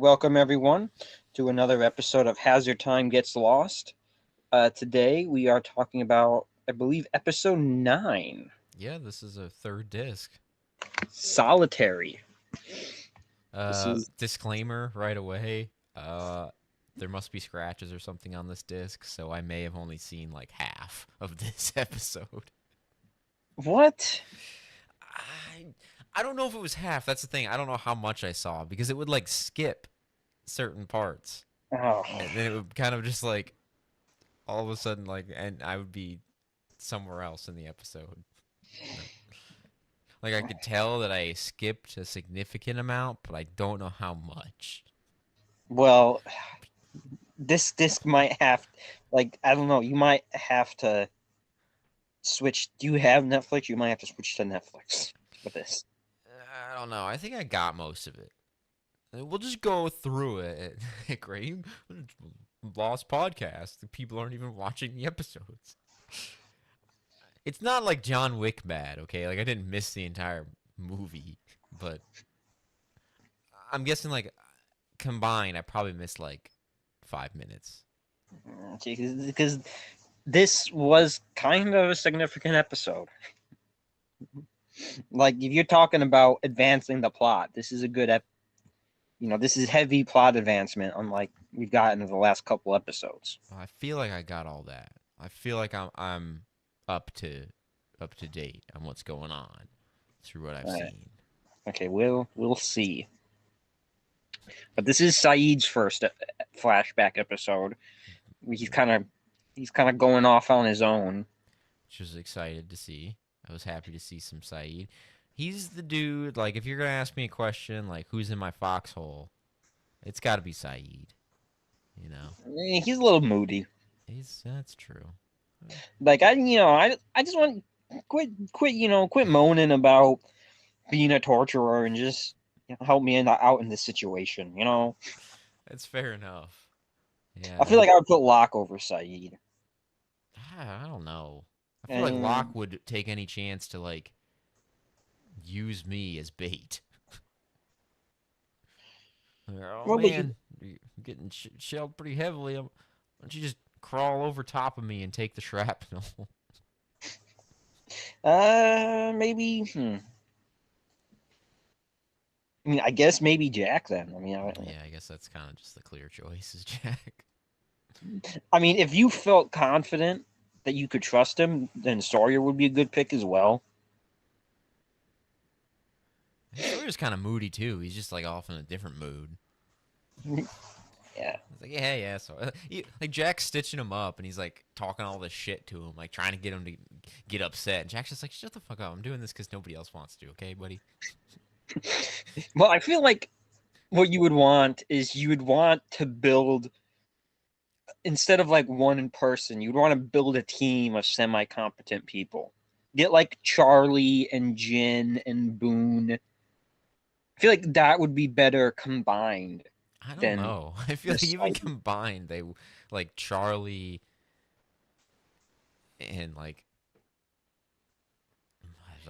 Welcome everyone to another episode of Has Your Time Gets Lost. Today we are talking about, I believe, episode 9, Yeah, this is a third disc. Solitary. This is Disclaimer right away. There must be scratches or something on this disc, so I may have only seen like half of this episode. what? I I don't know if it was half. That's the thing. I don't know how much I saw because it would like skip certain parts, Oh, and then it would kind of just like all of a sudden and I would be somewhere else in the episode. Like I could tell that I skipped a significant amount, but I don't know how much. well, this disc might have, I don't know. You might have to switch. Do you have Netflix? You might have to switch to Netflix with this. I don't know. I think I got most of it. We'll just go through it. Great. Lost podcast. The people aren't even watching the episodes. It's not like John Wick bad, okay? Like I didn't miss the entire movie, but I'm guessing like combined I probably missed like 5 minutes. Because this was kind of a significant episode. Like, if you're talking about advancing the plot, this is a good this is heavy plot advancement, unlike we've gotten in the last couple episodes. I feel like I got all that. I feel like I'm up to up to date on what's going on through what I've All right. seen. Okay, we'll see. But this is Saeed's first flashback episode. He's kind of he's kind of going off on his own. Which was excited to see. I was happy to see some Saeed. He's the dude, like, if you're going to ask me a question, like, who's in my foxhole, it's got to be Saeed, you know? He's a little moody. That's true. Like I just want quit moaning about being a torturer and just help me out in this situation. It's fair enough. I feel Yeah. like I would put Locke over Saeed. I don't know. I feel like And Locke would take any chance to, like, use me as bait. Oh, what would you? man, you're getting shelled pretty heavily. Why don't you just crawl over top of me and take the shrapnel? Maybe. I mean, I guess maybe Jack then. Yeah, I guess that's kind of just the clear choice, is Jack. I mean, if you felt confident that you could trust him, then Sawyer would be a good pick as well. Sawyer's kind of moody too. He's just like off in a different mood. Yeah. It's like, yeah, yeah. So, like Jack's stitching him up, and he's like talking all this shit to him, like trying to get him to get upset. And Jack's just like, shut the fuck up. I'm doing this because nobody else wants to. Okay, buddy. Well, I feel like what you would want is you would want to build instead of like one person, you'd want to build a team of semi-competent people. Get like Charlie and Jin and Boone. I feel like that would be better combined I don't than know. I feel like just even combined, they like Charlie and like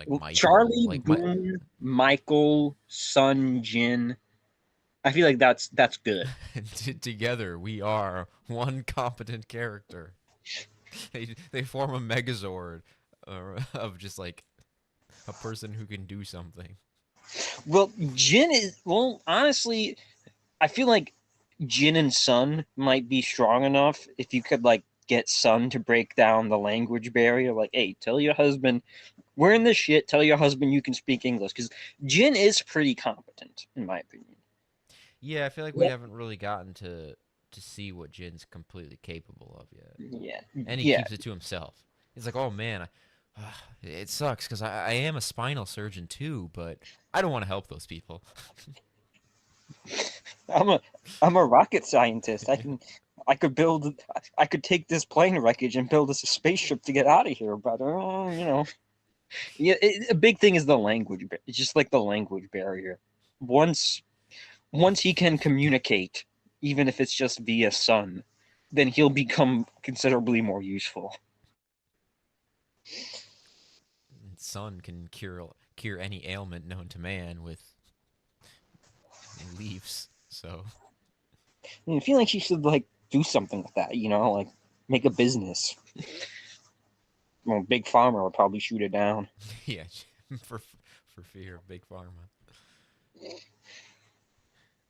Michael, Charlie, Boone, Michael, Sun, Jin. I feel like that's good. together we are one competent character. They form a Megazord of just like a person who can do something. Well, Jin is honestly, I feel like Jin and Sun might be strong enough if you could like get Sun to break down the language barrier. Like, hey, tell your husband we're in this shit. Tell your husband you can speak English because Jin is pretty competent in my opinion. Yeah, I feel like we Yeah, haven't really gotten to see what Jin's completely capable of yet, yeah, and he yeah. keeps it to himself. He's like, "Oh man, it sucks because I am a spinal surgeon too, but I don't want to help those people." I'm a I'm a rocket scientist. I could build I could take this plane wreckage and build us a spaceship to get out of here. But yeah. A big thing is the language. It's just like the language barrier. Once once he can communicate, even if it's just via Sun, then he'll become considerably more useful. Sun can cure any ailment known to man with leaves. So I feel like she should like do something with that, like make a business. Well, Big Pharma would probably shoot it down. Yeah, for fear of big pharma.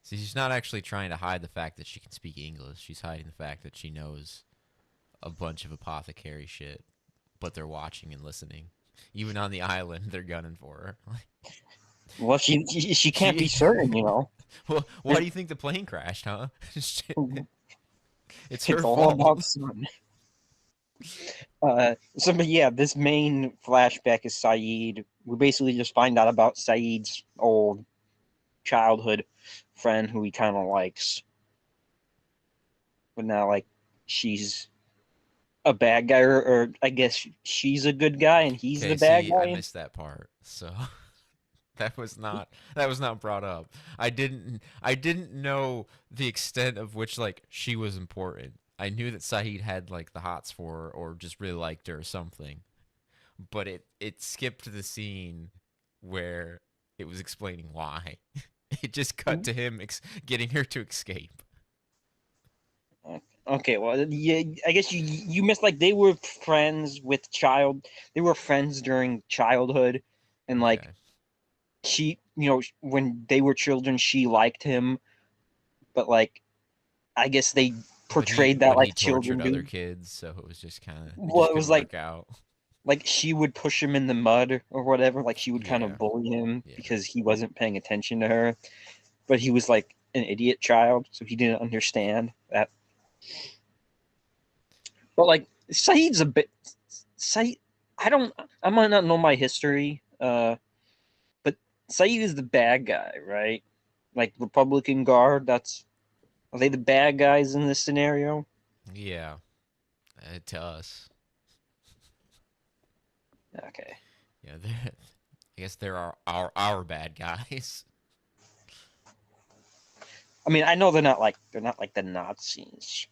See, she's not actually trying to hide the fact that she can speak English. She's hiding the fact that she knows a bunch of apothecary shit, but they're watching and listening. Even on the island, they're gunning for her. Well, she can't be She. certain. Well, why do you think the plane crashed, huh? It's her It's all about fault. Sun. But yeah, this main flashback is Saeed. We basically just find out about Saeed's old childhood friend who he kind of likes, but now like she's a bad guy, or I guess she's a good guy and he's the Okay, bad see, I guy. missed that part. So that was not brought up. I didn't know the extent of which like she was important. I knew that Saeed had like the hots for her or just really liked her or something. But it skipped the scene where it was explaining why. It just cut to him getting her to escape. Okay, well, yeah, I guess you missed like they were friends with child. They were friends during childhood, and like Okay. she, when they were children, she liked him, but like I guess they But he portrayed that but he like tortured children other do. kids, so it was just kind of it Well, just it was couldn't like work out. she would push him in the mud or whatever. Like she would kind Yeah. of bully him Yeah. because he wasn't paying attention to her. But he was like an idiot child, so he didn't understand that. But like Saeed's a bit Saeed. I don't. I might not know my history. But Saeed is the bad guy, right? Like Republican Guard. Are they the bad guys in this scenario? Yeah. To us. Okay. Yeah, I guess there are our bad guys. I mean, I know they're not like the Nazis,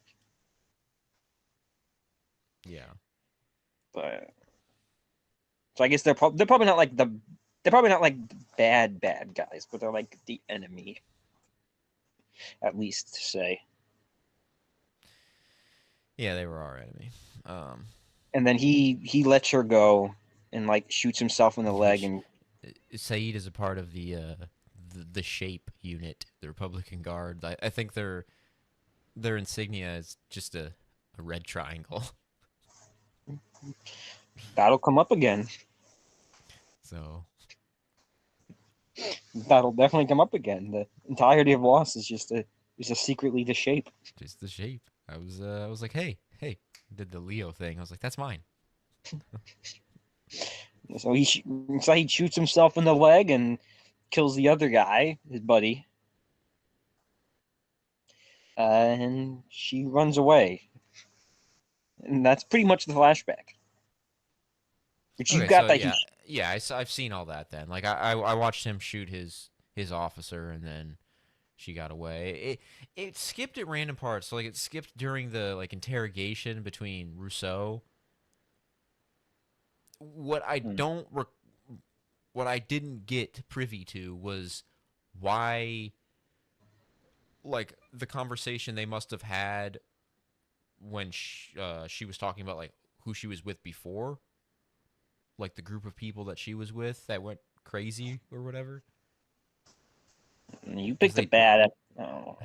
Yeah. but so I guess they're probably not like bad guys, but they're like the enemy, at least to say. Yeah, they were our enemy. Um And then he lets her go and like shoots himself in the leg, which and Saeed is a part of the Shape unit, the Republican Guard. I think their insignia is just a red triangle. that'll come up again. So That'll definitely come up again. The entirety of Lost is just secretly the Shape. just the Shape. I was like, hey, did the Leo thing. I was like, that's mine. So he shoots himself in the leg and kills the other guy, his buddy, and she runs away. And that's pretty much the flashback. But you Okay, got so that yeah, I've seen all that then. Like I watched him shoot his officer and then she got away. It skipped at random parts. So like it skipped during the like interrogation between Rousseau. What I Hmm. don't what I didn't get privy to was why like the conversation they must have had when she was talking about like who she was with before, like the group of people that she was with that went crazy or whatever. You Because picked a they bad. Oh.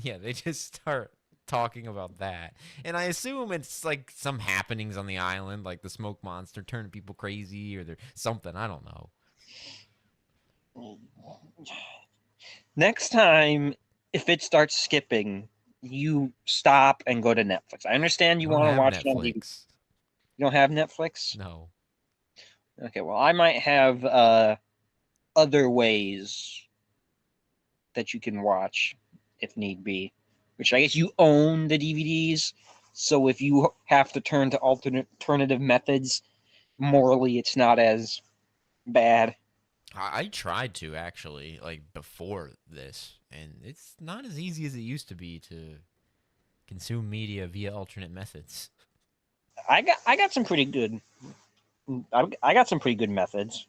yeah, they just start talking about that. And I assume it's like some happenings on the island, like the smoke monster turning people crazy or there's something. I don't know. Next time, if it starts skipping, you stop and go to Netflix. I understand I you don't want to have watch it on DVD. Netflix. You don't have Netflix? No. Okay, well, I might have other ways that you can watch if need be, which I guess you own the DVDs. So if you have to turn to alternative methods, morally, it's not as bad. I tried to actually, like before this, and it's not as easy as it used to be to consume media via alternate methods. I got some pretty good. I got some pretty good methods.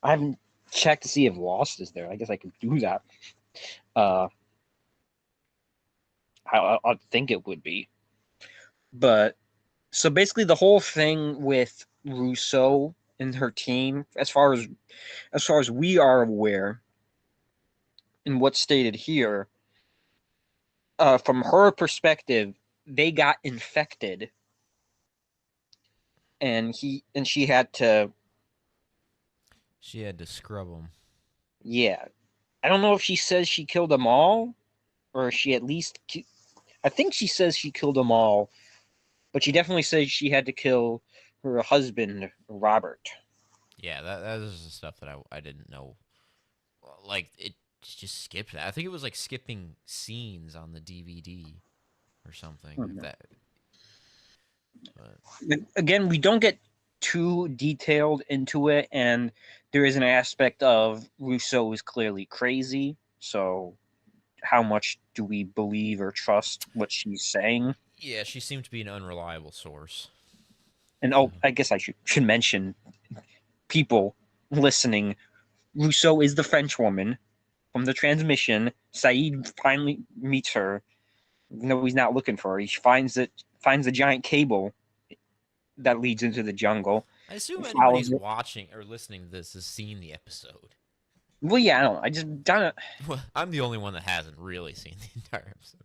I haven't checked to see if Lost is there. I guess I could do that. Uh, I think it would be. But so basically, the whole thing with Rousseau and her team, as far as we are aware, and what's stated here, from her perspective, they got infected, and she had to, She had to scrub them. yeah. I don't know if she says she killed them all, or she at least. I think she says she killed them all, but she definitely says she had to kill her husband, Robert. Yeah, that is the stuff that I didn't know. Like it just skipped that. I think it was like skipping scenes on the DVD or something. If that, but Again, we don't get too detailed into it, and there is an aspect of Rousseau is clearly crazy. So, how much do we believe or trust what she's saying? yeah, she seemed to be an unreliable source. And So I guess I should mention people listening. Rousseau is the French woman from the transmission. Saeed finally meets her. No, he's not looking for her. He finds a giant cable that leads into the jungle. I assume anybody Follows who's it. watching or listening to this has seen the episode. Well, yeah, I don't know. I just done Well, I'm the only one that hasn't really seen the entire episode.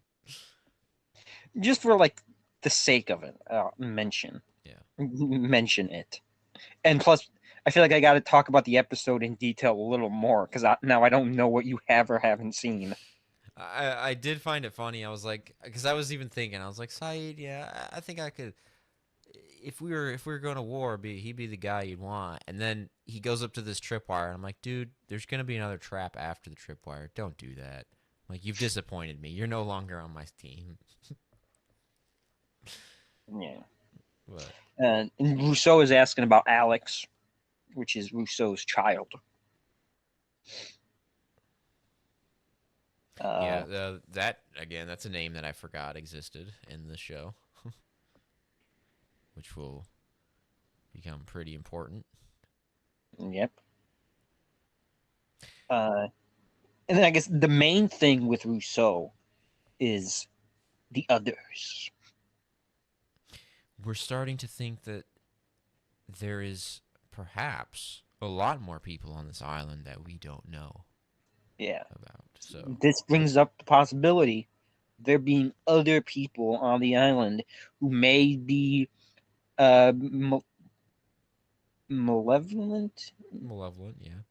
it just for like the sake of it. Mention it, and plus, I feel like I got to talk about the episode in detail a little more because now I don't know what you have or haven't seen. I did find it funny. I was like, because I was even thinking, I was like, Saeed, yeah, I think I could. If we were going to war, he'd be the guy you'd want. And then he goes up to this tripwire, and I'm like, dude, there's gonna be another trap after the tripwire. Don't do that. Like you've disappointed me. You're no longer on my team. Yeah. But And Rousseau is asking about Alex, which is Rousseau's child. yeah, Uh, that again, that's a name that I forgot existed in the show, which will become pretty important. yep. Uh, and then I guess the main thing with Rousseau is the others. We're starting to think that there is perhaps a lot more people on this island that we don't know Yeah. about. So This brings up the possibility there being other people on the island who may be uh, malevolent. malevolent, yeah,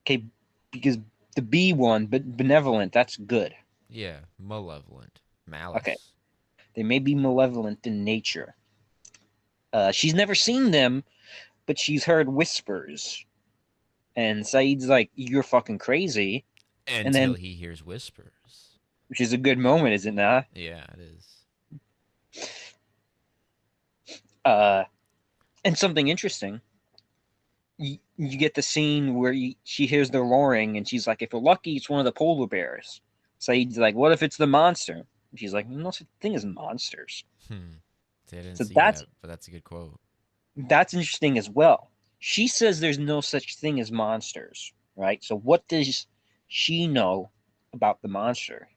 Okay, because the B one, but benevolent, that's good. yeah, malevolent, Okay, malice. they may be malevolent in nature. She's never seen them, but she's heard whispers. And Saeed's like, "You're fucking crazy," and Until then, he hears whispers. which is a good moment, is it not? Yeah, it is. Uh, and something interesting. You get the scene where she hears the roaring, and she's like, "If we're lucky, it's one of the polar bears." Saeed's like, "What if it's the monster?" And she's like, "No such thing as monsters." Hmm. See, I didn't So see that, but that's a good quote. that's interesting as well. She says there's no such thing as monsters, right? So what does she know about the monster?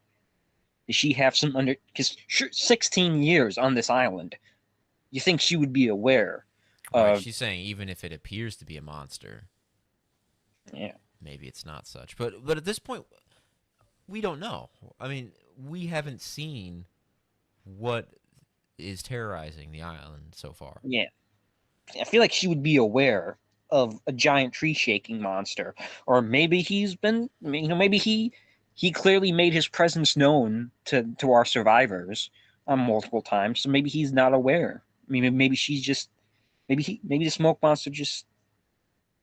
Does she have some under? Because sure, 16 years on this island, you think she would be aware Right, of? she's saying even if it appears to be a monster, Yeah, maybe it's not such. But at this point, we don't know. I mean, we haven't seen what is terrorizing the island so far. yeah. I feel like she would be aware of a giant tree shaking monster, or maybe he's been, maybe he clearly made his presence known to our survivors multiple times. So maybe he's not aware. I mean, maybe she's just maybe the smoke monster just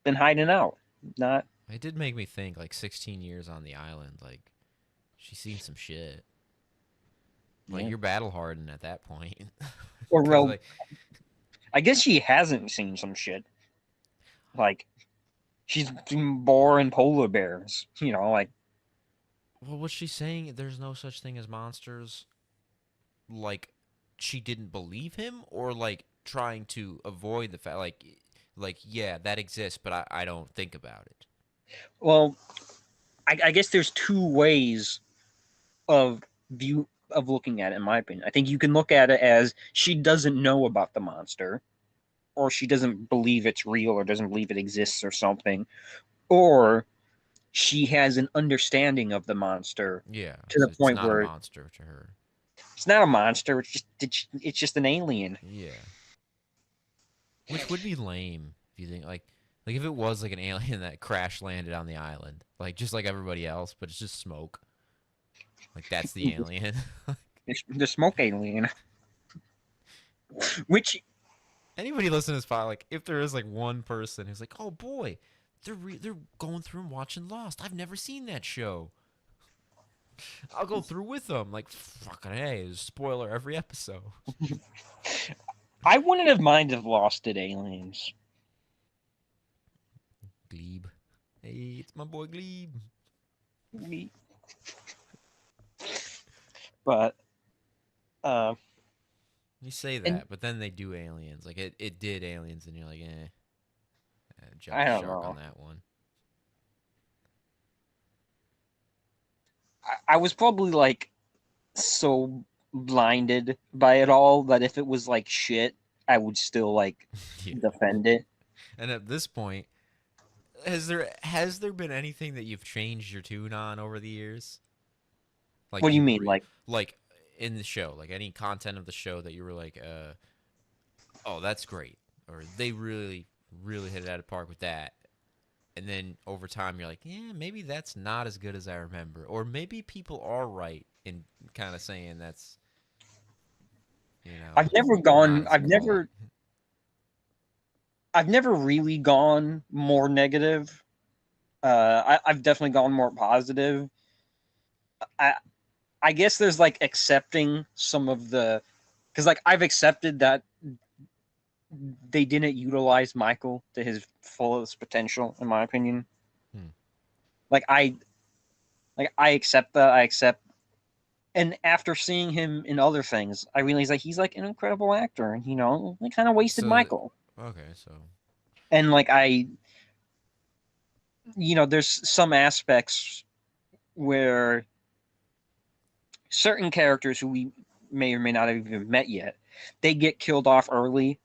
been hiding out. Not It did make me think, like 16 years on the island, like she's seen some shit. Like yeah. you're battle hardened at that point, Or because well, like, I guess she hasn't seen some shit. Like she's seen boar and polar bears. Like well, was she saying there's no such thing as monsters? Like she didn't believe him, or like trying to avoid the fact, like yeah, that exists, but I don't think about it. well, I guess there's two ways of view. of looking at it, in my opinion. I think you can look at it as she doesn't know about the monster, or she doesn't believe it's real, or doesn't believe it exists, or something, or she has an understanding of the monster Yeah, to the so it's point not a where monster to her. it's not a monster. It's just an alien. Yeah, which would be lame if you think like if it was like an alien that crash landed on the island, like just like everybody else, but it's just smoke. Like that's the alien. It's the smoke alien, which Anybody listening to this pod, like if there is like one person who's like, oh boy, they're going through and watching Lost. I've never seen that show. I'll go through with them. Like fucking hey, there's a spoiler every episode. I wouldn't have minded if Lost did aliens. Glebe, hey, it's my boy Glebe. But uh, You say and that, but then they do aliens. Like it did aliens, and you're like, jump I the don't shark on know. that one. I was probably like so blinded by it all that if it was like shit, I would still like Yeah. defend it. And at this point, has there been anything that you've changed your tune on over the years? What Like do you you mean? like in the show, like any content of the show that you were like, oh, that's great, or they really hit it out of the park with that. And then over time, you're like, yeah, maybe that's not as good as I remember, or maybe people are right in kind of saying that's I've never not gone. as good. I've never really gone more negative. I've definitely gone more positive. I I guess there's like accepting some of the, because like I've accepted that they didn't utilize Michael to his fullest potential, in my opinion. Hmm. Like I accept that. I accept, and after seeing him in other things, I realize that he's like an incredible actor, and they kind of wasted So Michael. okay, so And like there's some aspects where certain characters who we may or may not have even met yet, they get killed off early,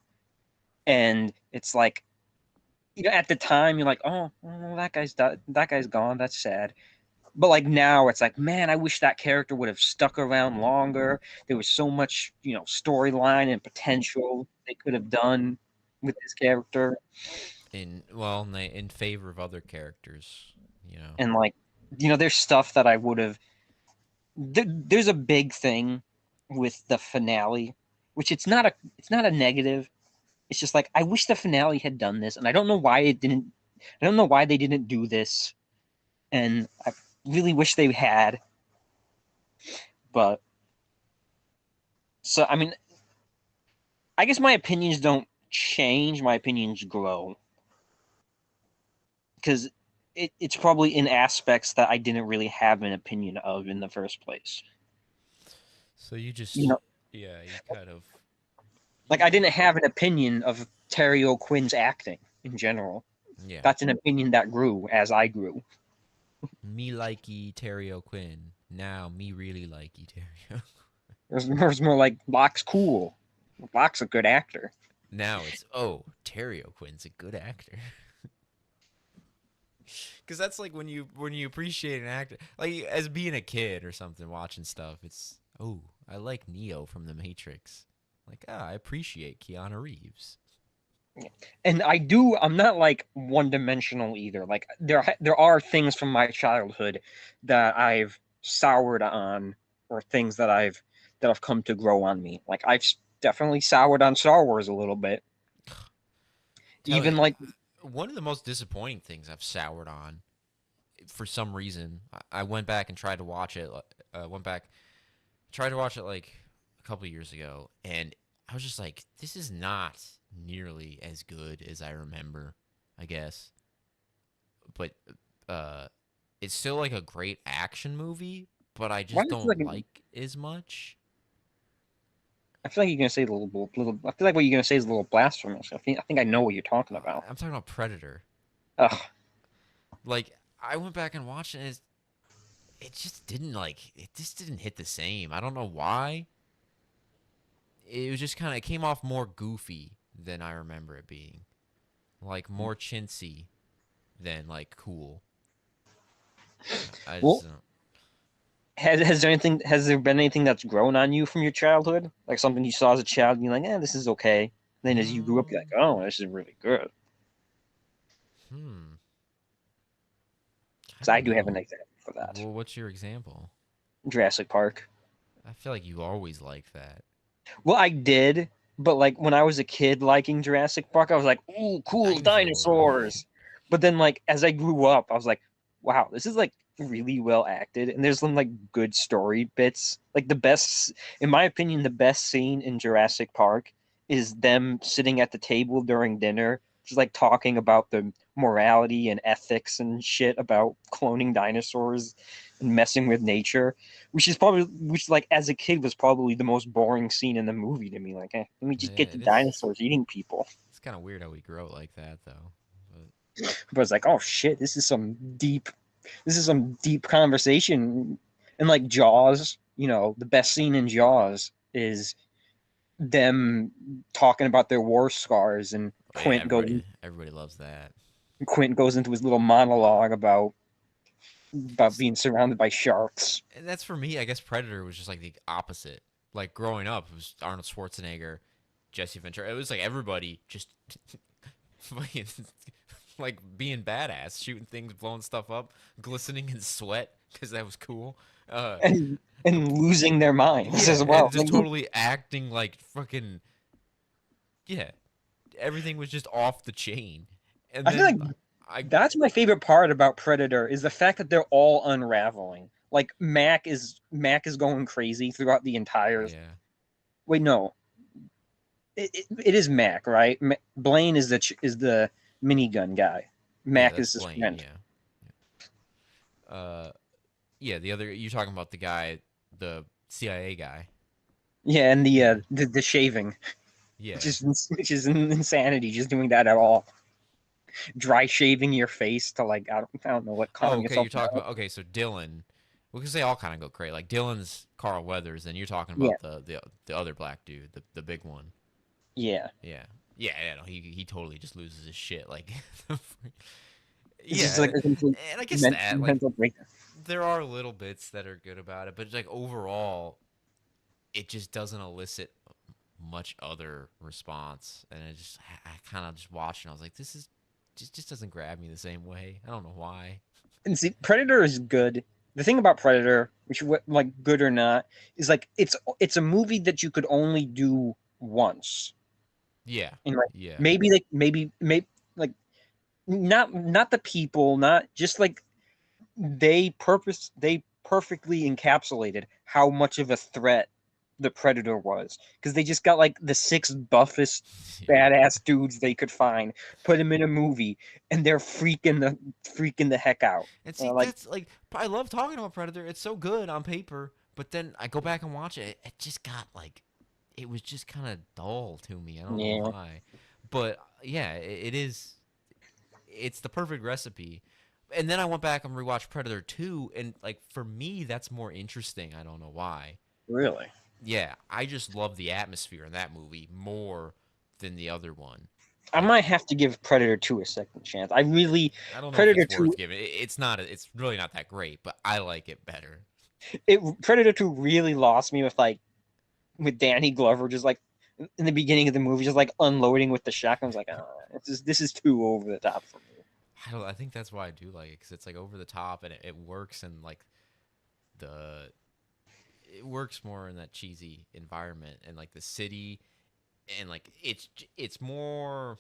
and it's like, at the time you're like, oh, that guy's gone, that's sad. But like now it's like, man, I wish that character would have stuck around longer. There was so much storyline and potential they could have done with this character. in favor of other characters, you know. And like, there's stuff that I would have. There's a big thing with the finale, which it's not a negative. It's just like, I wish the finale had done this, and I don't know why it didn't. I don't know why they didn't do this, and I really wish they had. But so I mean, I guess my opinions don't change. My opinions grow because it's probably in aspects that I didn't really have an opinion of in the first place. So you You just know, yeah, you kind of like I didn't have an opinion of Terry O'Quinn's acting in general. yeah. That's an opinion that grew as I grew. Me likey Terry O'Quinn. Now me really likey Terry. It was more like Locke's cool. Locke's a good actor. Now it's Terry O'Quinn's a good actor. Because that's like when you appreciate an actor, like as being a kid or something watching stuff. It's I like Neo from The Matrix. Like I appreciate Keanu Reeves. And I'm not like one dimensional either. Like there are things from my childhood that I've soured on, or things that have come to grow on me. Like I've definitely soured on Star Wars a little bit. Tell you, Even like, one of the most disappointing things I've soured on for some reason. I went back and tried to watch it. Tried to watch it like a couple years ago, and I was just like, this is not nearly as good as I remember, I guess. But uh, it's still like a great action movie, but I why just do I feel don't like like as much. I feel like you're gonna say a little. I feel like what you're gonna say is a little blasphemous. I think I know what you're talking about. I'm talking about Predator. Ugh. Like I went back and watched it. And it just didn't hit the same. I don't know why. It was just kind of, it came off more goofy than I remember it being. Like more chintzy than like cool. I just Well, don't. has there been anything that's grown on you from your childhood? Like something you saw as a child, and you're like, this is okay. Then as you grew up, you're like, Um, oh, this is really good. hmm. I Because I don't do have an know. example for that. Well, what's your example? Jurassic Park. I feel like you always like that. Well, I did, but like when I was a kid liking Jurassic Park, I was like, ooh, cool Dinosaurs. dinosaurs. But then like as I grew up, I was like, wow, this is like really well acted and there's some like good story bits. Like the best in my opinion, the best scene in Jurassic Park is them sitting at the table during dinner, just like talking about the morality and ethics and shit about cloning dinosaurs and messing with nature, which like as a kid was probably the most boring scene in the movie to me. Like, let me Yeah, just get the it is. dinosaurs eating people. It's kind of weird how we grow like that, though. But But it's like, oh shit, this is some deep conversation. And like Jaws, the best scene in Jaws is them talking about their war scars, and oh yeah, everybody loves that. Quint goes into his little monologue about being surrounded by sharks. And that's for me. I guess Predator was just like the opposite. Like growing up, it was Arnold Schwarzenegger, Jesse Ventura. It was like everybody just fucking like being badass, shooting things, blowing stuff up, glistening in sweat because that was cool. Uh, And losing their minds yeah, as and well. just totally acting like fucking yeah. Everything was just off the chain, and I feel like then I that's my favorite part about Predator is the fact that they're all unraveling. Like Mac is going crazy throughout the entire. yeah Wait, no, it is Mac, right? Blaine is the minigun guy. yeah Mac that's is his Blaine friend. yeah. Uh, yeah, the other you're talking about the guy, the CIA guy. Yeah, and the Yeah, uh, the, the shaving, which yeah. is insanity, just doing that at all. Dry shaving your face to like I don't know what, Oh, calm okay. yourself You're talking down. about okay. So Dylan, because they all kind of go crazy. Like Dylan's Carl Weathers, and you're talking Yeah, about the other black dude, the big one. yeah. Yeah, yeah. Yeah no, he totally just loses his shit. Like, It's just yeah, like a complete and I guess that like mental breakdown. there are little bits that are good about it, but like overall, it just doesn't elicit much other response, and I kind of just watched and I was like, this is just doesn't grab me the same way. I don't know why. And see, Predator is good. The thing about Predator, which like good or not, is like it's a movie that you could only do once, Yeah, and like yeah. maybe like not the people, not just like they perfectly encapsulated how much of a threat the Predator was, because they just got like the six buffest Yeah. badass dudes they could find, put them in a movie, and they're freaking the heck out. And see, Like, that's like I love talking about Predator. It's so good on paper, but then I go back and watch it. It just got like, it was just kind of dull to me. I don't know yeah, why, but yeah, it is. It's the perfect recipe. And then I went back and rewatched Predator 2, and like for me, that's more interesting. I don't know why. really. Yeah, I just love the atmosphere in that movie more than the other one. I Like might have to give Predator 2 a second chance. I really I don't know if Predator it's 2 worth giving. It's not. It's really not that great, but I like it better. Predator 2 really lost me with Danny Glover just like in the beginning of the movie, just like unloading with the shotgun. I was like, this is too over the top for me. I don't. I think that's why I do like it because it's like over the top and it works and like the it works more in that cheesy environment and like the city and like it's more.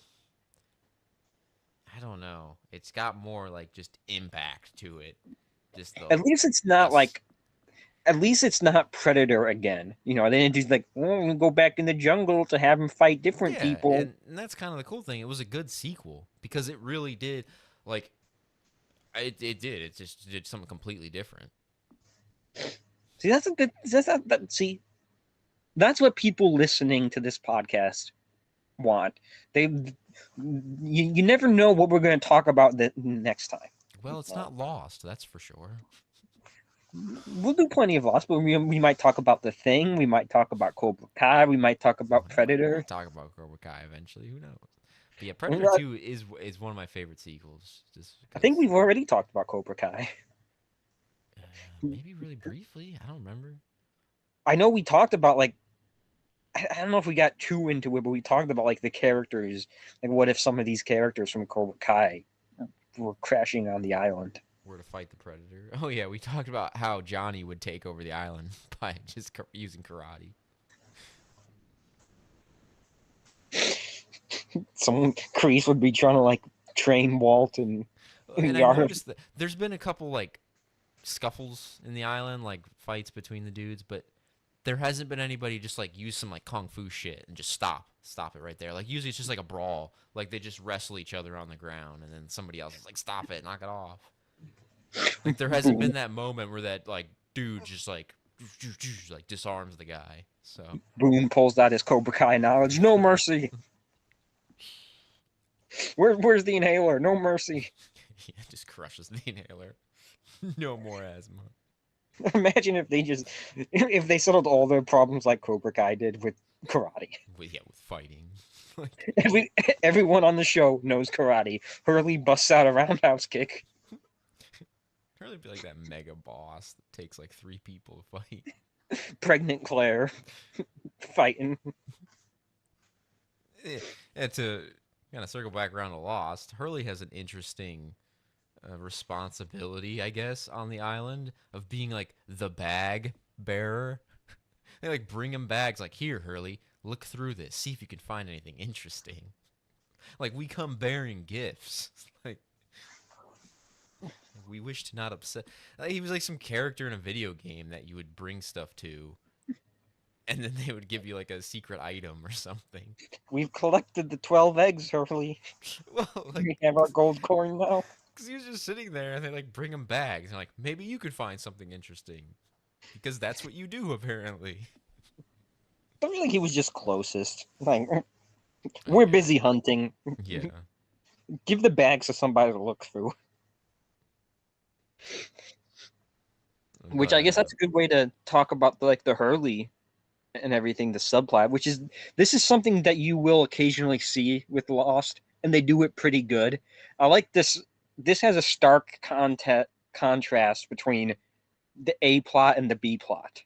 I don't know. It's got more like just impact to it. Just At least it's not us. like at least it's not Predator again. Then it's like, oh, we go back in the jungle to have him fight different Yeah, people. and that's kind of the cool thing. It was a good sequel because it really did like it did. It just did something completely different. See, that's a good. See, that's what people listening to this podcast want. They, you never know what we're going to talk about the next time. Well, it's not lost, that's for sure. We'll do plenty of Lost, but we might talk about The Thing. We might talk about Cobra Kai. We might talk about We Predator. might talk about Cobra Kai eventually. Who knows? But yeah, And, Predator 2 is one of my favorite sequels, just I think because. we've already talked about Cobra Kai. Maybe really briefly. I don't remember. I know we talked about like I don't know if we got too into it, but we talked about like the characters. Like, what if some of these characters from Cobra Kai were crashing on the island? Where to fight the Predator. Oh yeah, we talked about how Johnny would take over the island by just using karate. Someone, Kreese would be trying to like train Walt and And I Yara. noticed that there's been a couple like scuffles in the island, like fights between the dudes, but there hasn't been anybody just like use some like kung fu shit and just stop it right there. Like usually it's just like a brawl, like they just wrestle each other on the ground, and then somebody else is like, "Stop it, knock it off." Like there hasn't been that moment where that like dude just like disarms the guy. So Boone pulls out his Cobra Kai knowledge. No mercy. Where's the inhaler? No mercy. yeah, just crushes the inhaler. No more asthma. Imagine if they settled all their problems like Cobra Kai did with karate. With fighting. Like Every, everyone on the show knows karate. Hurley busts out a roundhouse kick. really be like that mega boss that takes like 3 people to fight. Pregnant Claire fighting. And to kind of circle back around to Lost, Hurley has an interesting responsibility, I guess, on the island of being like the bag bearer. They like bring him bags, like, here, Hurley, look through this, see if you can find anything interesting. Like, we come bearing gifts. Like, we wish to not upset. Like, he was like some character in a video game that you would bring stuff to, and then they would give you like a secret item or something. We've collected the 12 eggs, Hurley. Well, like, We have our gold coin now. because he was just sitting there and they like bring him bags and like, maybe you could find something interesting. Because that's what you do, apparently. I feel like he was just closest. Like, Oh, we're yeah. busy hunting. Yeah. Give the bags to somebody to look through. Which But, I guess that's a good way to talk about the Hurley and everything, the subplot, which is this is something that you will occasionally see with Lost, and they do it pretty good. I like this. This has a stark contrast between the A plot and the B plot.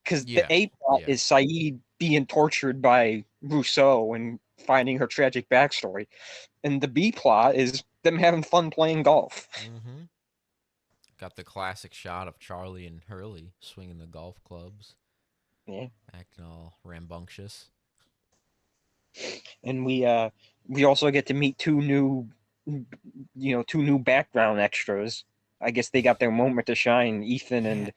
Because the yeah. A plot Yeah. is Saeed being tortured by Rousseau and finding her tragic backstory, and the B plot is them having fun playing golf. Mm-hmm. Got the classic shot of Charlie and Hurley swinging the golf clubs, Yeah, acting all rambunctious. and we also get to meet two new background extras. I guess they got their moment to shine. Yeah. And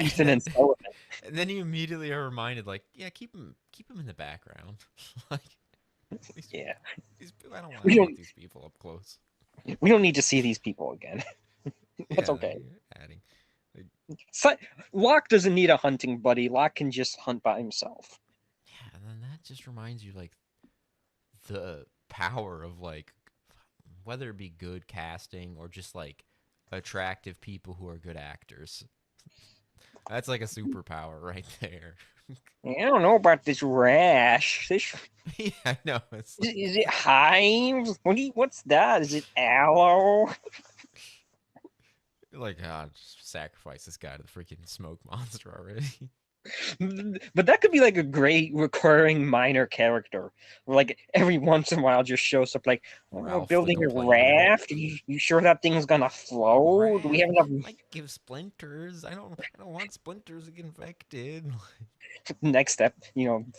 Ethan and then, Sullivan. and then you immediately are reminded, like, yeah, keep him in the background. Like, Yeah, I don't want we to look don't these people up close. we don't need to see these people again. That's Yeah, okay. adding. Like, Si- Locke doesn't need a hunting buddy. Locke can just hunt by himself. yeah, and then that just reminds you, like, the power of, like, whether it be good casting or just, like, attractive people who are good actors. That's like a superpower right there. I don't know about this rash. Yeah, I know. It's like, Is it hives? What's that? Is it aloe? just sacrifice this guy to the freaking smoke monster already. But that could be like a great recurring minor character. Like every once in a while just shows up like, oh, we're Ralph the building a Complainer. raft. You sure that thing's gonna float? Do we Raft have enough might give splinters. I don't want splinters to get infected. next step,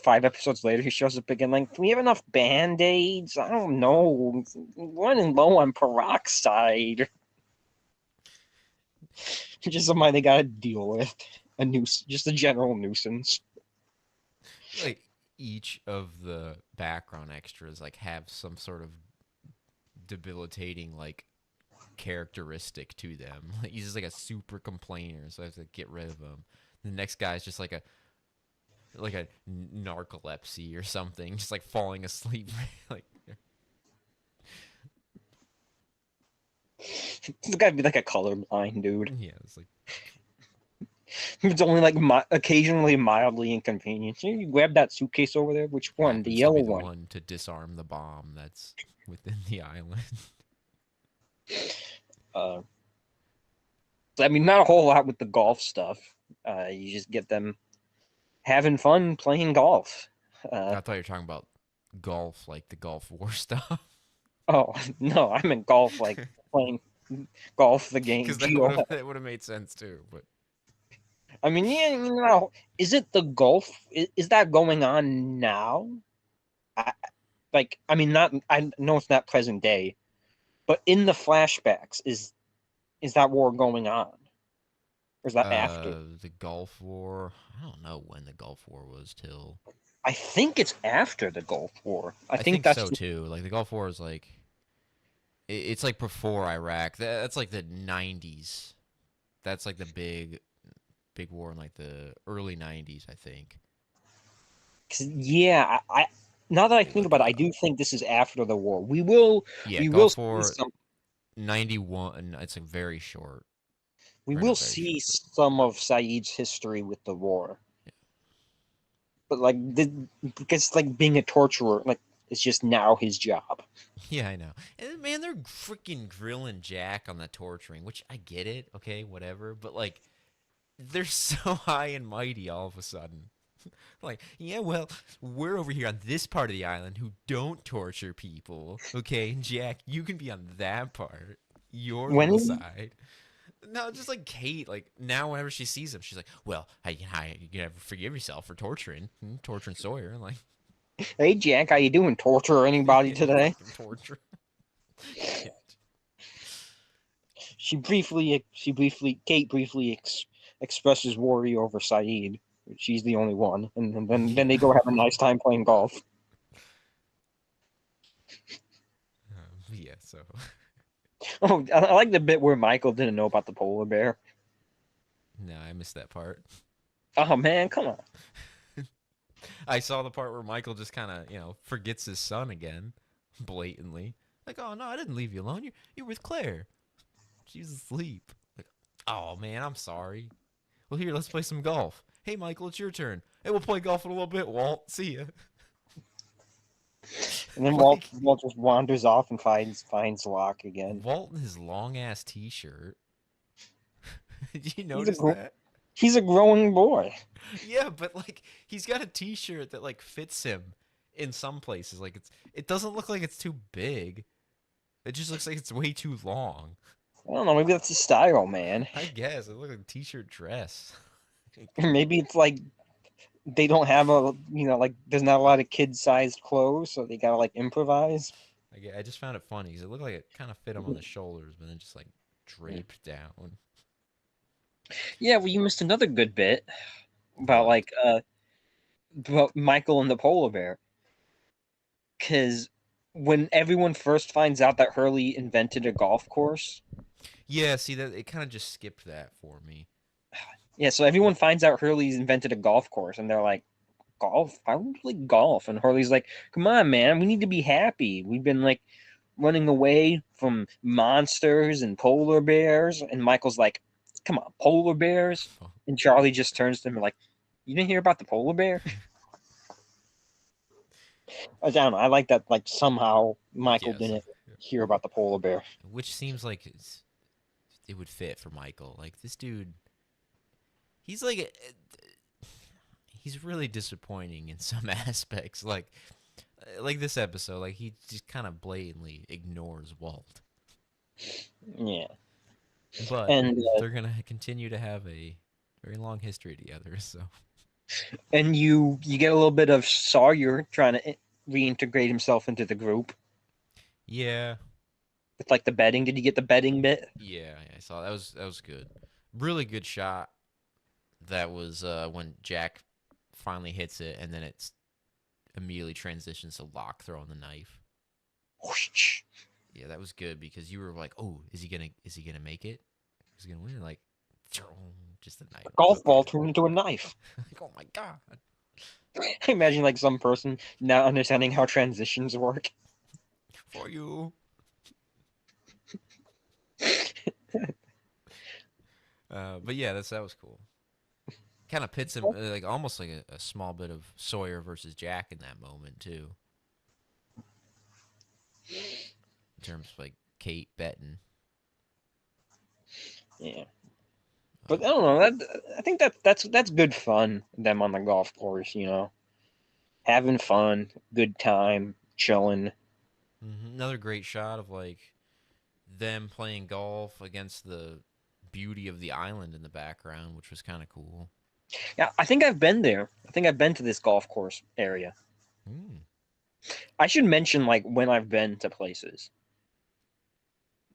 5 episodes later he shows up again like, do we have enough band-aids? I don't know. Running low on peroxide. Just somebody they gotta deal with. Just a general nuisance. Like each of the background extras like have some sort of debilitating like characteristic to them. Like he's just like a super complainer, so I have to get rid of him. The next guy is just like a narcolepsy or something, just like falling asleep. Like It's gotta be like a colorblind dude. Yeah, it's like It's only like occasionally mildly inconvenient. You grab that suitcase over there. Which one? The happens to be yellow the one. one to disarm the bomb that's within the island. Uh, I mean, not a whole lot with the golf stuff. You just get them having fun playing golf. I thought you were talking about golf, like the Gulf War stuff. Oh no, I meant golf, like playing golf the game. Because GOF. that would have made sense too. But I mean, yeah, is it the golf? Is that going on now? I, I mean, not. I know it's not present day, but in the flashbacks, is that war going on, or is that after? the Gulf War, I don't know when the Gulf War was till. I think it's after the Gulf War. I I think think that's so too. Like the Gulf War is like it's like before Iraq. That's like the 90s. That's like the big war in like the early 90s, I think. 'cause, yeah. I now that I Let me think look about it it, I up. do think this is after the war. We will Gulf see War some 91. It's like very short. we Or will not very see short, but some of Saeed's history with the war. yeah. But because like being a torturer, like it's just now his job. Yeah, I know. And man, they're freaking grilling Jack on the torturing, which I get it, okay, whatever. But like, they're so high and mighty all of a sudden. Like, yeah, well, we're over here on this part of the island who don't torture people, okay? And Jack, you can be on that part, your When little he, side. No, just like Kate, like now whenever she sees him, she's like, well, you can never forgive yourself for torturing Sawyer. And like, hey Jack, how you doing? Torture anybody yeah, you today? fucking torture. Yeah. Kate briefly expresses worry over Saeed. She's the only one, and then they go have a nice time playing golf. Yeah, so Oh, I like the bit where Michael didn't know about the polar bear. no, I missed that part. Oh man, come on. I saw the part where Michael just kind of, forgets his son again, blatantly. Like, oh no, I didn't leave you alone. You're with Claire. She's asleep. Like, oh man, I'm sorry. Well, here, let's play some golf. Hey, Michael, it's your turn. Hey, we'll play golf in a little bit. Walt, see ya. And then Like Walt just wanders off and finds Locke again. Walt in his long ass T-shirt. Did you He's a notice gr- that? he's a growing boy. Yeah, but like he's got a T-shirt that like fits him in some places. Like it doesn't look like it's too big. It just looks like it's way too long. I don't know. Maybe that's his style, man. I guess it looks like a T-shirt dress. Maybe it's like they don't have like there's not a lot of kid-sized clothes, so they gotta like improvise. I just found it funny because it looked like it kind of fit him on the shoulders, but then just like draped down. Yeah, well, you missed another good bit about What? about Michael and the polar bear. Because when everyone first finds out that Hurley invented a golf course, Yeah, see that it kind of just skipped that for me. yeah, so everyone finds out Hurley's invented a golf course, and they're like, "Golf? Why would we like golf?" And Hurley's like, "Come on, man, we need to be happy. We've been like running away from monsters and polar bears." And Michael's like, "Come on, polar bears?" And Charlie just turns to him like, "You didn't hear about the polar bear?" I don't know. I like that. Like somehow Michael Yes. didn't hear about the polar bear. Which seems like it would fit for Michael. Like this dude, he's like he's really disappointing in some aspects. Like this episode, like he just kind of blatantly ignores Walt. Yeah, But and they're gonna continue to have a very long history together. So you get a little bit of Sawyer trying to reintegrate himself into the group yeah, with like the betting. Did you get the betting bit? yeah, I saw that was good. Really good shot. That was when Jack finally hits it, and then it's immediately transitions to Locke throwing the knife. Whoosh. Yeah, that was good because you were like, "Oh, is he gonna make it? Is he gonna win?" Like, just a knife. A golf ball turned into a knife. Like, oh my god! I imagine like some person not understanding how transitions work. For you. But yeah, that was cool. Kind of pits him like almost like a small bit of Sawyer versus Jack in that moment too, in terms of like Kate betting. Yeah. But I don't know. I think that's good fun. Them on the golf course, having fun, good time, chilling. Another great shot of like them playing golf against the beauty of the island in the background, which was kind of cool. Yeah, I think I've been there. I think I've been to this golf course area. Mm. I should mention like when I've been to places.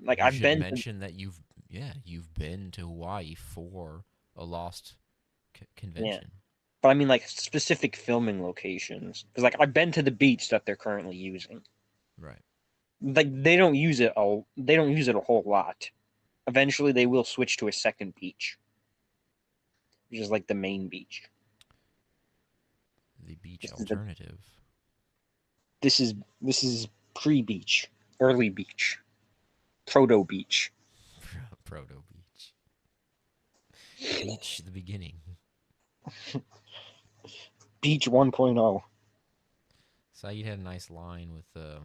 Like You I've should been to, mention that you've been to Hawaii for a Lost yeah, convention. but I mean like specific filming locations because like I've been to the beach that they're currently using. Right. Like they don't use it a whole lot. Eventually, they will switch to a second beach, which is like the main beach. The beach This is the alternative. this is pre-beach, early beach, proto beach, Proto beach. Beach the beginning. beach 1.0. Saeed had a nice line with man,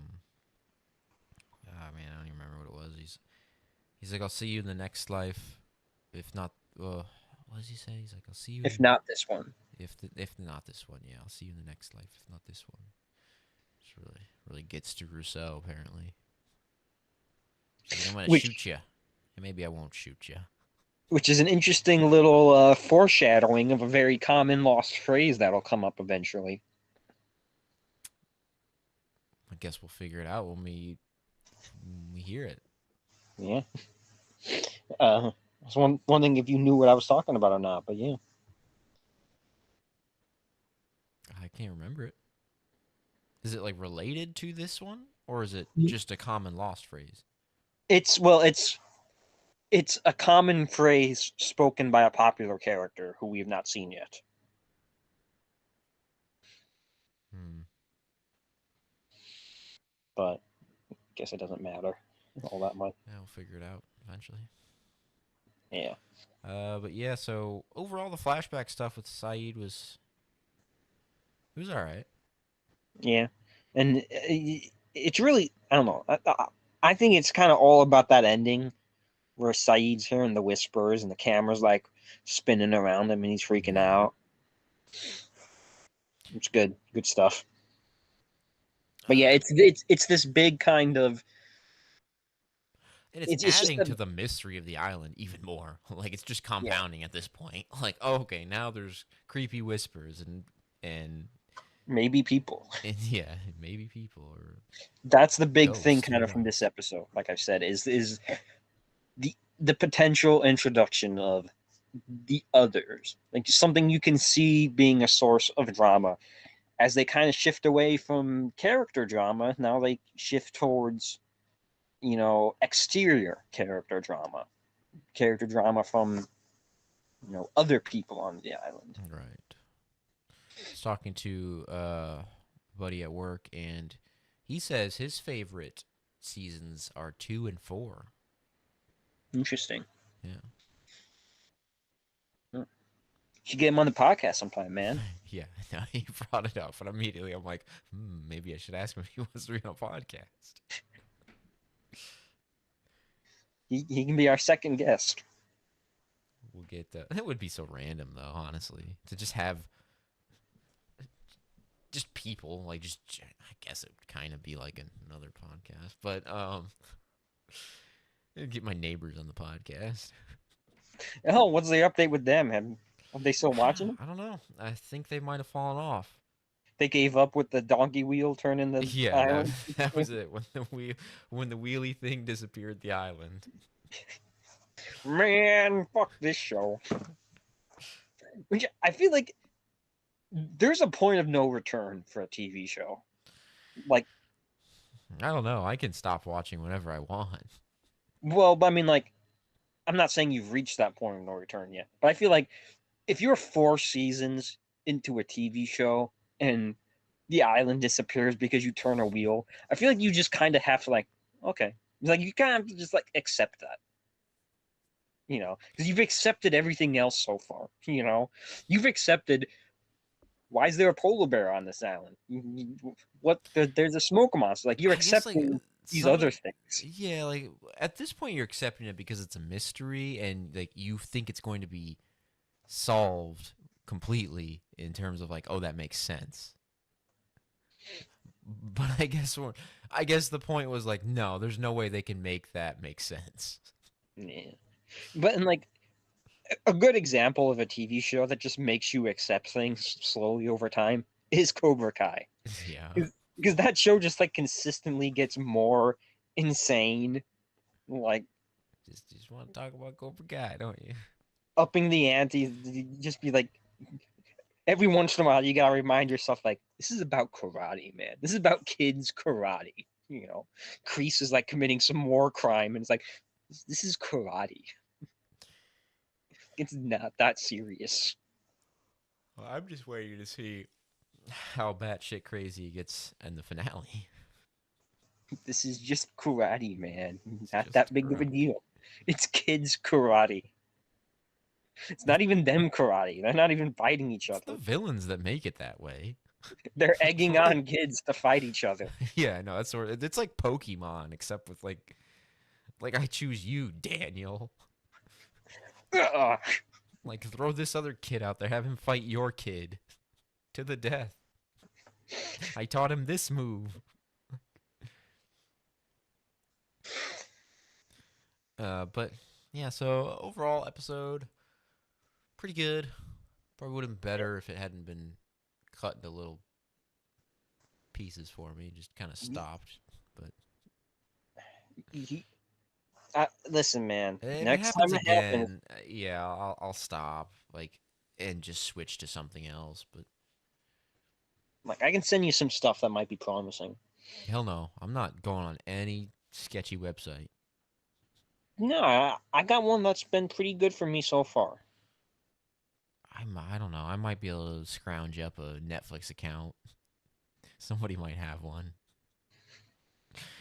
I don't even remember what it was. He's like, I'll see you in the next life. If not, what does he say? He's like, I'll see you If in, not this one, if not this one. Yeah, I'll see you in the next life. If not this one, which really gets to Rousseau apparently. He's like, I'm gonna which shoot you, and maybe I won't shoot you. which is an interesting little foreshadowing of a very common lost phrase that'll come up eventually. I guess we'll figure it out when we hear it. Yeah. I was wondering if you knew what I was talking about or not, but yeah. I can't remember it. Is it like related to this one, or is it just a common lost phrase? It's a common phrase spoken by a popular character who we have not seen yet. Hmm. But I guess it doesn't matter all that much. Yeah, we'll figure it out eventually. Yeah. But yeah. So overall, the flashback stuff with Saeed was all right. Yeah. And it's really, I don't know. I think it's kind of all about that ending where Saeed's hearing the whispers and the camera's like spinning around him and he's freaking Yeah. out. It's good. Good stuff. But yeah, it's this big kind of And it's it's just adding a to the mystery of the island even more. Like it's just yeah, compounding at this point. Like, oh, okay, now there's creepy whispers and maybe people. and yeah, maybe people or That's the big thing ghosts. Who kind of from this knows? episode, like I've said, is the potential introduction of the others, like something you can see being a source of drama as they kind of shift away from character drama. Now they shift towards exterior character drama from other people on the island. Right. I was talking to a buddy at work, and he says his favorite seasons are 2 and 4. Interesting. Yeah. Should get him on the podcast sometime, man. Yeah, no, he brought it up, and immediately I'm like, maybe I should ask him if he wants to be on a podcast. He can be our second guest. We'll get that. It would be so random, though, honestly, to just have just people like just. I guess it would kind of be like another podcast, but I'd get my neighbors on the podcast. Oh, what's the update with them? Have they still watching them? I don't know. I think they might have fallen off. They gave up with the donkey wheel turning the Yeah, that island. that was it. When the wheelie thing disappeared the island. Man, fuck this show. Which I feel like there's a point of no return for a TV show. Like, I don't know. I can stop watching whenever I want. well, I mean, like, I'm not saying you've reached that point of no return yet, but I feel like if you're 4 seasons into a TV show and the island disappears because you turn a wheel, I feel like you just kind of have to like, okay, like you kind of have to just like accept that. because you've accepted everything else so far. You've accepted. Why is there a polar bear on this island? What? There's a smoke monster. Like, you're I guess like accepting these some other of things. yeah, like at this point you're accepting it because it's a mystery and like you think it's going to be solved completely in terms of like, oh, that makes sense. But I guess the point was like, no, there's no way they can make that make sense. Yeah. But and like a good example of a TV show that just makes you accept things slowly over time is Cobra Kai. Yeah. Because that show just like consistently gets more insane, like Just want to talk about Cobra Kai, don't you? upping the ante. Just be like, every once in a while, you gotta remind yourself, like, this is about karate, man. This is about kids karate. Kreese is like committing some war crime, and it's like, this is karate. It's not that serious. Well, I'm just waiting to see how batshit crazy it gets in the finale. This is just karate, man. It's Not just that big of a karate. deal. It's kids karate. It's not even them karate. They're not even fighting each It's the other. villains that make it that way. They're egging Like, on kids to fight each other. yeah, no, that's sort of it's like Pokemon, except with like I choose you, Daniel. Ugh. Like throw this other kid out there, have him fight your kid to the death. I taught him this move. But yeah, so overall episode pretty good. Probably would have been better if it hadn't been cut into little pieces for me. Just kind of stopped. But Listen, man. if it Next happens time it happens, again, yeah, I'll stop like and just switch to something else. But like, I can send you some stuff that might be promising. hell no, I'm not going on any sketchy website. No, I got one that's been pretty good for me so far. I don't know. I might be able to scrounge up a Netflix account. Somebody might have one.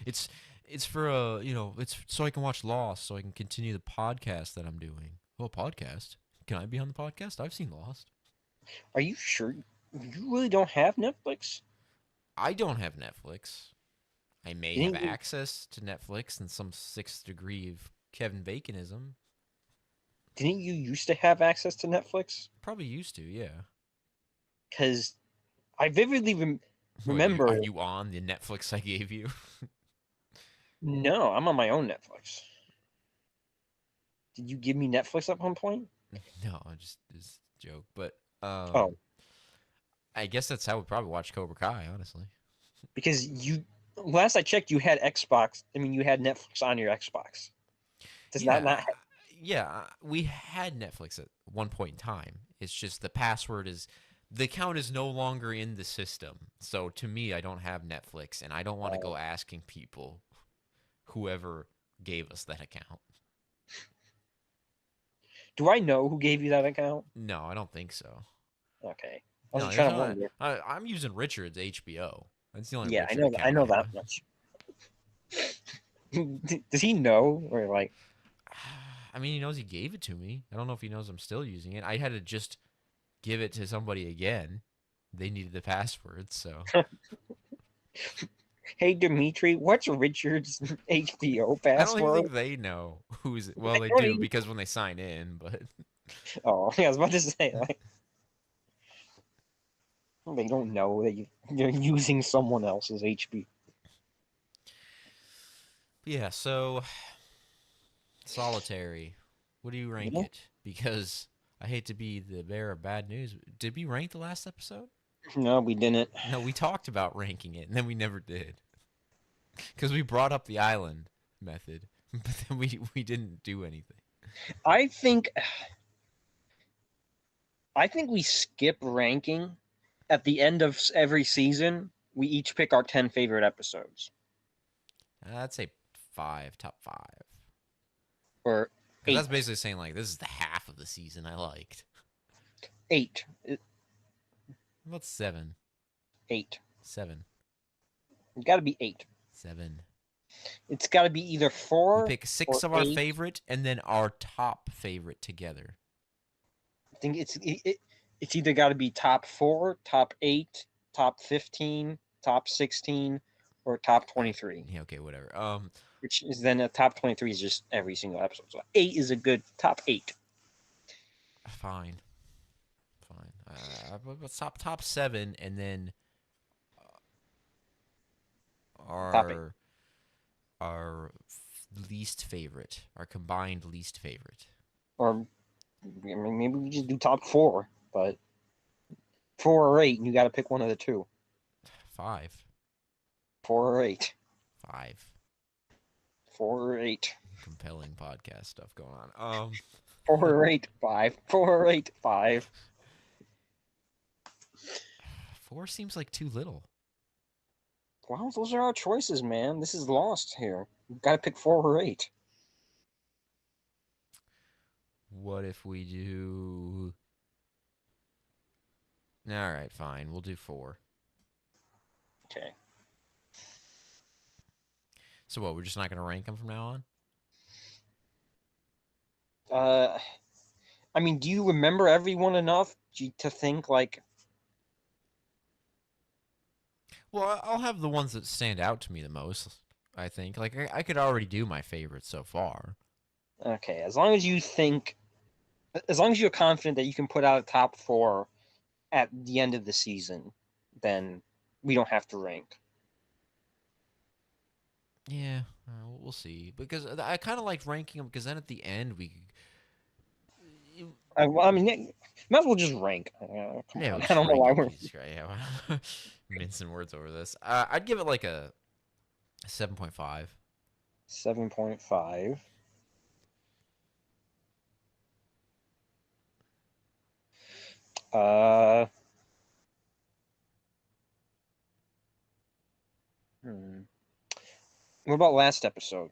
It's it's for it's so I can watch Lost, so I can continue the podcast that I'm doing. Oh, podcast? Can I be on the podcast? I've seen Lost. Are you sure you really don't have Netflix? I don't have Netflix. I may have Didn't you, access to Netflix in some sixth degree of Kevin Baconism. didn't you used to have access to Netflix? Probably used to, yeah. Because I vividly What remember. are you on the Netflix I gave you? No, I'm on my own Netflix. Did you give me Netflix at one point? No, just a joke. But Oh, I guess that's how we probably watch Cobra Kai, honestly. because last I checked, you had Xbox. I mean, you had Netflix on your Xbox. Does that Yeah, not? yeah. We had Netflix at one point in time. It's just the account is no longer in the system. So to me, I don't have Netflix, and I don't want to go asking people, whoever gave us that account. Do I know who gave you that account? No, I don't think so. Okay, I was No, just there's trying to not. wonder. I'm using Richard's HBO. That's the only Yeah, Richard I account know I that have. much. Does he know, or like? I mean, he knows he gave it to me. I don't know if he knows I'm still using it. I had to just give it to somebody again. They needed the password, so Hey, Dimitri, what's Richard's HBO I don't even password? think they know who's. They Well, they don't do even. because when they sign in, but Oh, I was about to say, like, they don't know that you're using someone else's HP. yeah. So solitary. What do you rank You it? Because I hate to be the bearer of bad news. Did we rank the last episode? No, we didn't. No, we talked about ranking it, and then we never did because we brought up the island method, but then we didn't do anything. I think I think we skip ranking at the end of every season. We each pick our 10 favorite episodes, I'd say five, top five. or Because eight. that's basically saying like this is the half of the season I liked. Eight. What about seven? Eight. Seven. It's got to be eight. Seven. It's got to be either We 4 pick 6 or of our 8. favorite and then our top favorite together. I think it's either got to be top 4, top 8, top 15, top 16, or top 23. Yeah, okay, whatever. Which is then a top 23 is just every single episode. So 8 is a good top 8. Fine. What's top 7 and then Top 8. our least favorite, our combined least favorite. Or maybe we just do top 4, but 4 or 8, and you got to pick one of the two. 5. 4 or 8. 5. 4 or 8. Compelling podcast stuff going on. 4 or 8, 5. 4 or 8, 5. 4 seems like too little. Well, those are our choices, man. This is Lost here. You've got to pick 4 or 8. What if we do... All right, fine. We'll do 4. Okay. So what, we're just not going to rank them from now on? I mean, do you remember everyone enough to think like? Well, I'll have the ones that stand out to me the most, I think. Like, I could already do my favorites so far. Okay, as long as you're confident that you can put out a top 4 at the end of the season, then we don't have to rank. Yeah, we'll see. Because I kind of like ranking them, because then at the end we... I mean, might as well just rank. Come Yeah, on. we I don't know why we're. Jesus Christ, yeah, mincing words over this. I'd give it like a 7.5. 7.5. Uh. What about last episode?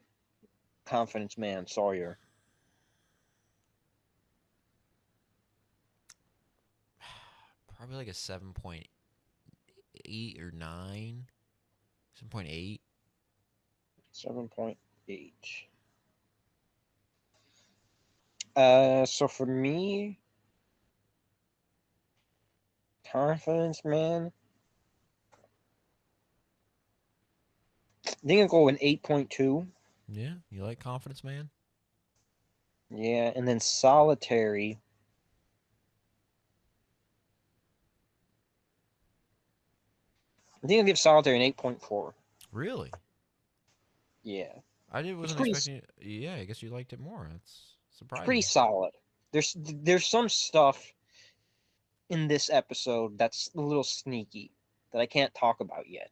Confidence Man Sawyer. Probably like a 7.8 or 9. 7.8. 7.8. So for me, Confidence Man, I think I'll go an 8.2. Yeah, you like Confidence Man? Yeah, and then Solitary. I think I'll give Solitary an 8.4. Really? Yeah, Wasn't expecting it. Yeah, I guess you liked it more. That's it's pretty surprising. solid. There's some stuff in this episode that's a little sneaky that I can't talk about yet.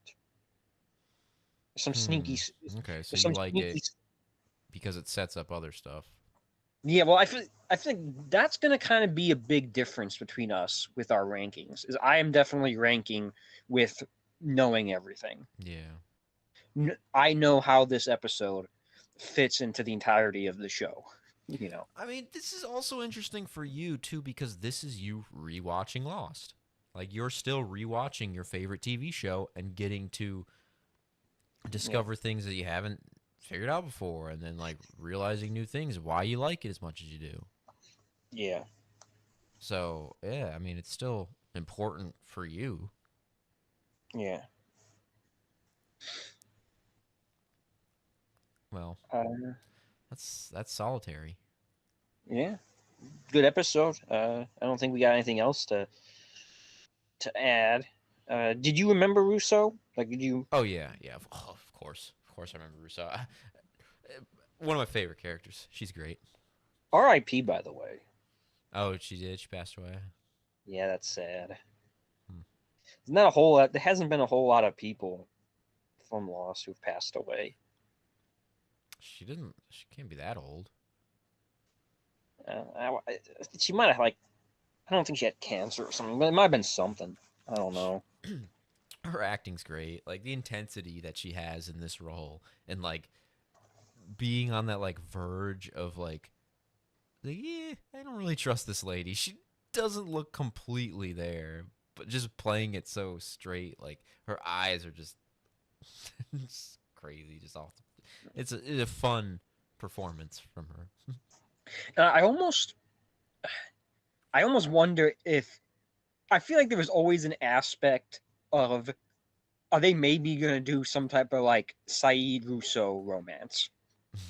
There's some sneaky. Okay, so There's you some like sneaky. it because it sets up other stuff. Yeah, well, I think that's going to kind of be a big difference between us with our rankings. Is I am definitely ranking with knowing everything. Yeah. I know how this episode fits into the entirety of the show. You know. I mean, this is also interesting for you too, because this is you rewatching Lost. Like, you're still rewatching your favorite TV show and getting to discover things that you haven't figured out before, and then like realizing new things, why you like it as much as you do. Yeah. So yeah, I mean, it's still important for you. Yeah. Well, Um, that's Solitary. yeah. Good episode. I don't think we got anything else to add. Did you remember Russo? Like, did you? Oh yeah, yeah. Of course, I remember Russo. One of my favorite characters. She's great. R.I.P. By the way. Oh, she did. She passed away. Yeah, that's sad. Hmm. There's not a whole lot. There hasn't been a whole lot of people from Lost who've passed away. She didn't. She can't be that old. She might have I don't think she had cancer or something, but it might have been something. I don't know. Her acting's great. Like, the intensity that she has in this role, and like being on that like verge of yeah, I don't really trust this lady. She doesn't look completely there, but just playing it so straight. Like, her eyes are just, just crazy, just off. it's a fun performance from her. I almost wonder if I feel like there was always an aspect of are they maybe gonna do some type of like Saeed Rousseau romance?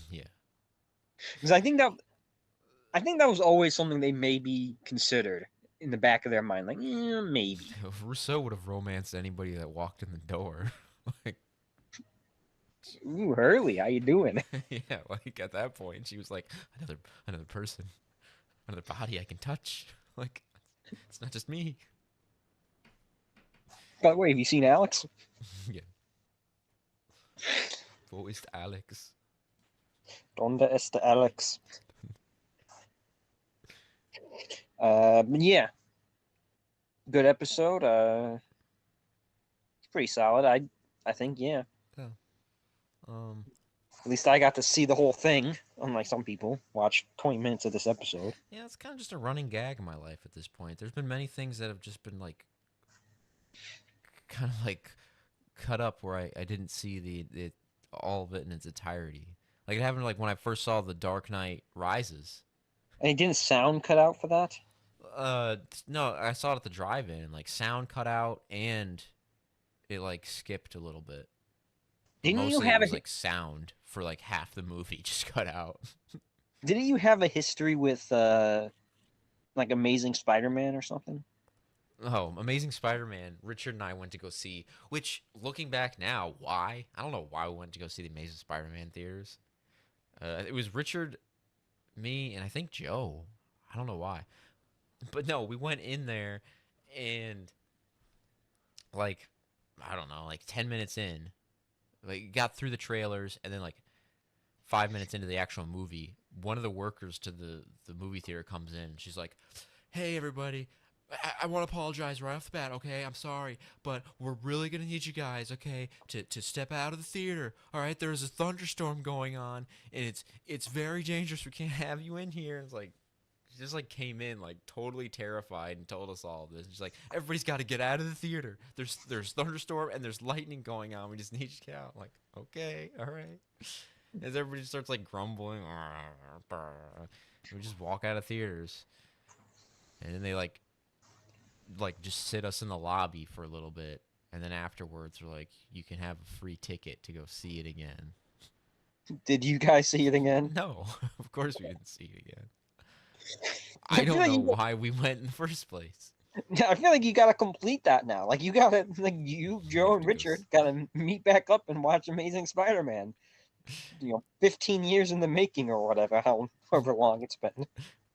Yeah. Because I think that was always something they maybe considered in the back of their mind, like maybe. Rousseau would have romanced anybody that walked in the door. Like, Ooh, Hurley, how you doing? yeah, like at that point, she was like another person, another body I can touch. Like, it's not just me. By the way, have you seen Alex? Yeah, voiced Alex. Donde está Alex? But yeah, good episode. It's pretty solid. I think yeah. Yeah. Um. At least I got to see the whole thing, unlike some people watch 20 minutes of this episode. Yeah, it's kind of just a running gag in my life at this point. There's been many things that have just been like, kind of like, cut up where I didn't see the all of it in its entirety. Like it happened like when I first saw The Dark Knight Rises. And it didn't sound cut out for that. No, I saw it at the drive-in. Like sound cut out and it like skipped a little bit. But Didn't you mostly it have was like sound for like half the movie just cut out. Didn't you have a history with like Amazing Spider-Man or something? Oh, Amazing Spider-Man. Richard and I went to go see. Which, looking back now, why? I don't know why we went to go see the Amazing Spider-Man theaters. It was Richard, me, and I think Joe. I don't know why, but no, we went in there, and like, I don't know, like 10 minutes in, like got through the trailers, and then like 5 minutes into the actual movie, one of the workers to the movie theater comes in. She's like, "Hey, everybody. I want to apologize right off the bat, okay? I'm sorry, but we're really going to need you guys, okay, to step out of the theater, all right? There's a thunderstorm going on, and it's very dangerous. We can't have you in here." It's like, she just, like, came in, like, totally terrified and told us all this. She's like, "Everybody's got to get out of the theater. There's thunderstorm, and there's lightning going on. We just need you to get out." I'm like, okay, all right. As everybody starts, like, grumbling, we just walk out of theaters. And then they, like just sit us in the lobby for a little bit, and then afterwards we're like, "You can have a free ticket to go see it again." Did you guys see it again? No, of course we didn't see it again. I I feel don't like know you, why we went in the first place. yeah, I feel like you gotta complete that now. Like you gotta, like you, We Joe, have and to go. Richard gotta meet back up and watch Amazing Spider-Man. 15 years in the making or whatever, however long it's been.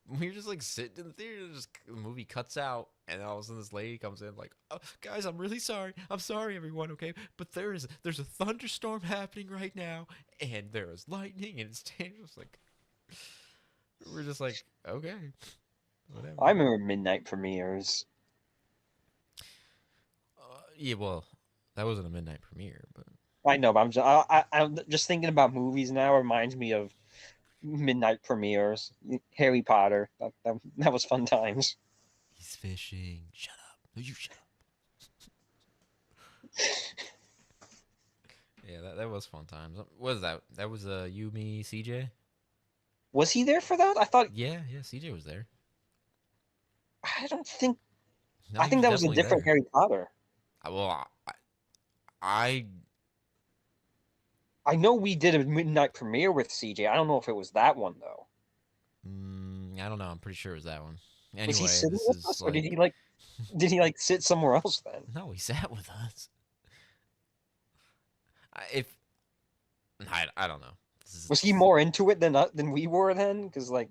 We were just like sitting in the theater, just the movie cuts out, and all of a sudden this lady comes in like, "Oh, guys, I'm really sorry. I'm sorry, everyone. Okay, but there's a thunderstorm happening right now, and there is lightning, and it's dangerous." Like, we're just like, okay, whatever. I remember midnight premieres. Yeah, well, that wasn't a midnight premiere, but I know, but I'm just thinking about movies now. Reminds me of midnight premieres. Harry Potter. That was fun times. he's fishing. Shut up. No, you shut up. Yeah, that was fun times. What was that? That was you, me, CJ. Was he there for that? I thought. Yeah, CJ was there. I don't think. No, I he think was that was a definitely different there. Harry Potter. Well, I I know we did a midnight premiere with CJ. I don't know if it was that one though. I don't know. I'm pretty sure it was that one. Was he Anyway, sitting this with is us, or like did he like sit somewhere else then? no, he sat with us. If I don't know. Was he more into it than we were then? Because like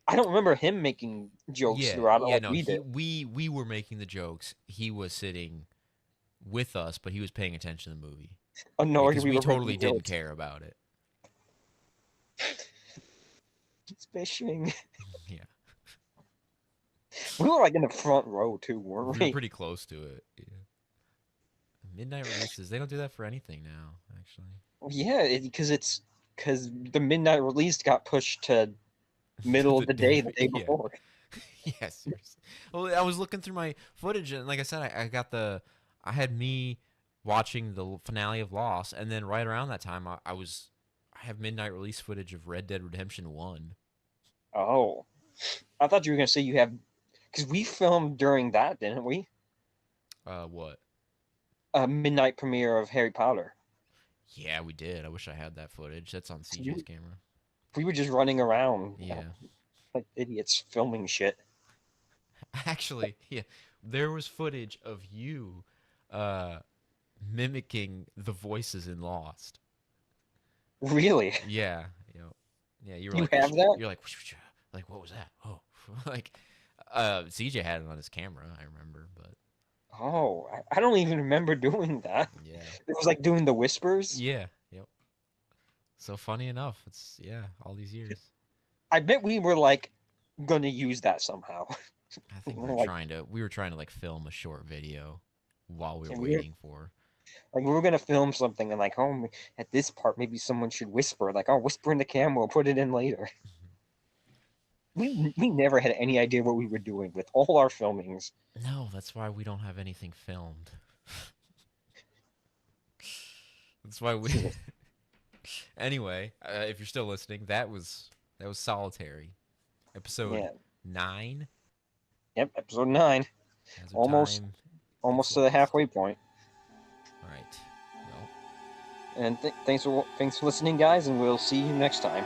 I don't remember him making jokes throughout it Yeah, like no. we did. We were making the jokes. He was sitting with us, but he was paying attention to the movie Oh no, because we we were totally making didn't jokes. care about it. He's fishing. Yeah, We were like in the front row too, weren't we were we? pretty close to it. Yeah. Midnight releases. They don't do that for anything now, actually. Yeah, because the midnight release got pushed to middle of The the day, day the day yeah. before. Yeah, seriously. Well, I was looking through my footage, and like I said, I had me watching the finale of Lost, and then right around that time, I I have midnight release footage of Red Dead Redemption 1. Oh, I thought you were gonna say you have, because we filmed during that, didn't we? What? A midnight premiere of Harry Potter. Yeah, we did. I wish I had that footage. That's on So CJ's camera. we were just running around Yeah. like idiots filming shit. Actually, yeah, there was footage of you uh mimicking the voices in Lost. Really? Yeah, you know. Yeah, you were You like have that? you're like what was that? Oh. Like CJ had it on his camera, I remember, but Oh, I don't even remember doing that. yeah. It was like doing the whispers. Yeah, yep. So funny enough, it's yeah, all these years. I bet we were like gonna use that somehow. I think Like, we were trying to like film a short video while we were and waiting for. we were gonna film something and like, oh, at this part maybe someone should whisper. Like, oh, whisper in the camera. We'll put it in later. We never had any idea what we were doing with all our filmings. No, that's why we don't have anything filmed. That's why we. Anyway, if you're still listening, that was Solitary, episode Yeah. 9. Yep. Episode 9. As of Almost, time, almost it's to the lost. halfway point. All right. Well, And thanks for listening, guys, and we'll see you next time.